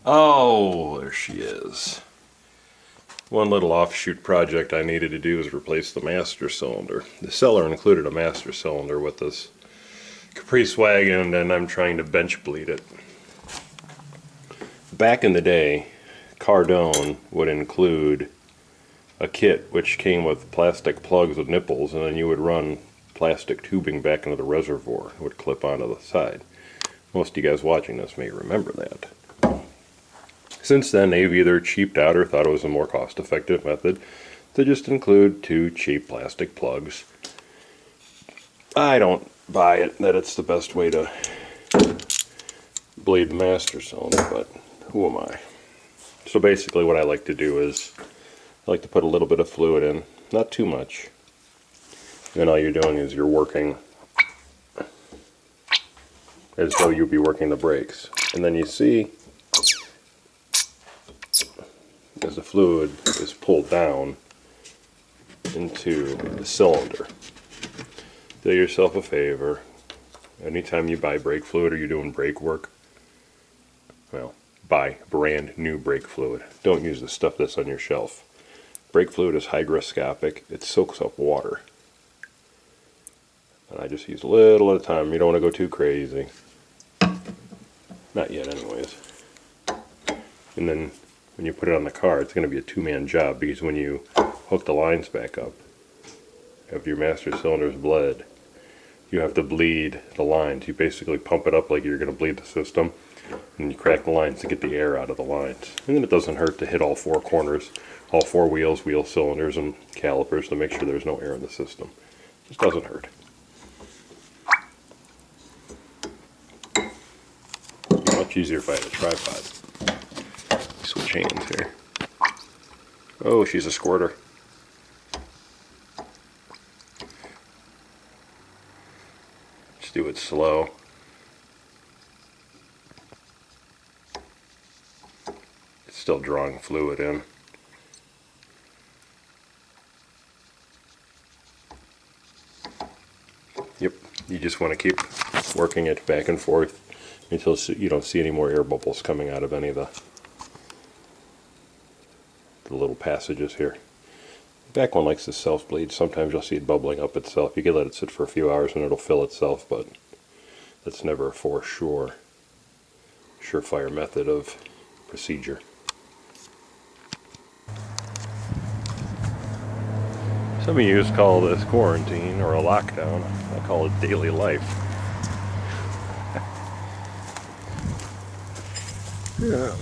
Oh, there she is. One little offshoot project I needed to do is replace the master cylinder. The seller included a master cylinder with this Caprice wagon, and I'm trying to bench bleed it. Back in the day, Cardone would include a kit which came with plastic plugs with nipples, and then you would run plastic tubing back into the reservoir. It would clip onto the side. Most of you guys watching this may remember that. Since then, they've either cheaped out or thought it was a more cost-effective method to just include two cheap plastic plugs. I don't buy it that it's the best way to bleed the master cylinder, but who am I? So basically what I like to do is I like to put a little bit of fluid in, not too much. And then all you're doing is you're working as though you'd be working the brakes. And then you see as the fluid is pulled down into the cylinder. Do yourself a favor. Anytime you buy brake fluid or you're doing brake work, well, buy brand new brake fluid. Don't use the stuff that's on your shelf. Brake fluid is hygroscopic. It soaks up water. And I just use a little at a time. You don't want to go too crazy. Not yet anyways. And then when you put it on the car, it's going to be a two-man job, because when you hook the lines back up, if your master cylinder's bled, you have to bleed the lines. You basically pump it up like you're going to bleed the system, and you crack the lines to get the air out of the lines. And then it doesn't hurt to hit all four corners, all four wheels, wheel cylinders, and calipers to make sure there's no air in the system. It just doesn't hurt. Much easier if I had a tripod. Switch hands here. Oh, she's a squirter. Let's do it slow. It's still drawing fluid in. Yep, you just want to keep working it back and forth until you don't see any more air bubbles coming out of any of the little passages here. The back one likes to self-bleed. Sometimes you'll see it bubbling up itself. You can let it sit for a few hours and it'll fill itself, but that's never a surefire method of procedure. Some of you call this quarantine or a lockdown. I call it daily life. Yeah.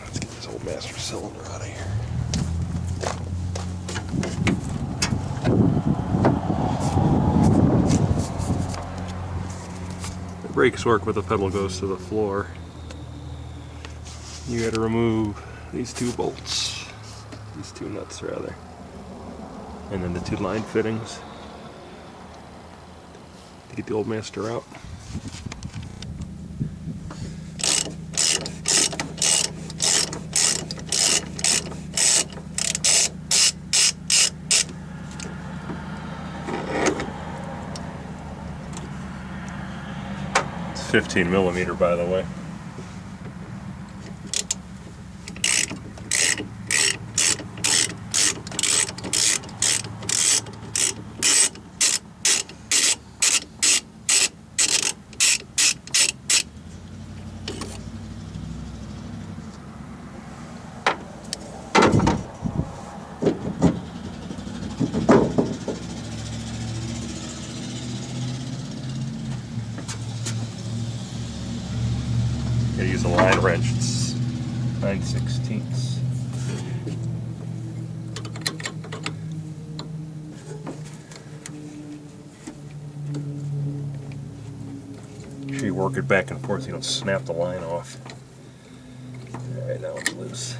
Let's get this old master cylinder out of here. The brakes work with the pedal goes to the floor. You got to remove these two bolts, these two nuts rather, and then the two line fittings to get the old master out. It's 15 millimeter, by the way. Gotta use a line wrench. It's 9/16. Sure you work it back and forth so you don't snap the line off. Alright, now it's loose.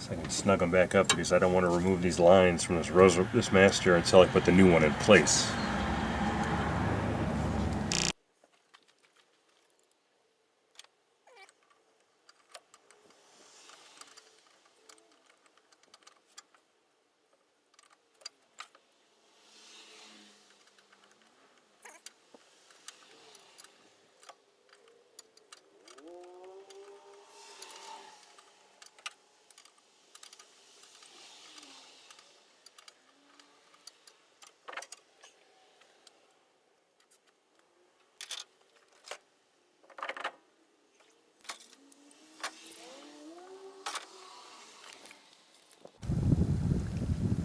So I can snug them back up because I don't want to remove these lines from this master until I put the new one in place.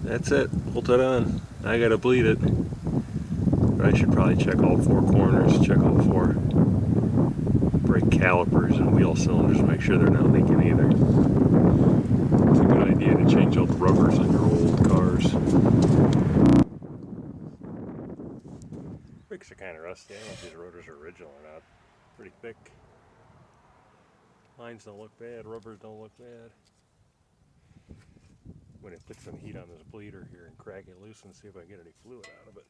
That's it, bolt it on. I gotta bleed it. But I should probably check all 4 corners, check all 4 brake calipers and wheel cylinders to make sure they're not leaking either. It's a good idea to change all the rubbers on your old cars. Brakes are kind of rusty. I don't know if these rotors are original or not. Pretty thick. Lines don't look bad, rubbers don't look bad. I'm going to put some heat on this bleeder here and crack it loose and see if I can get any fluid out of it.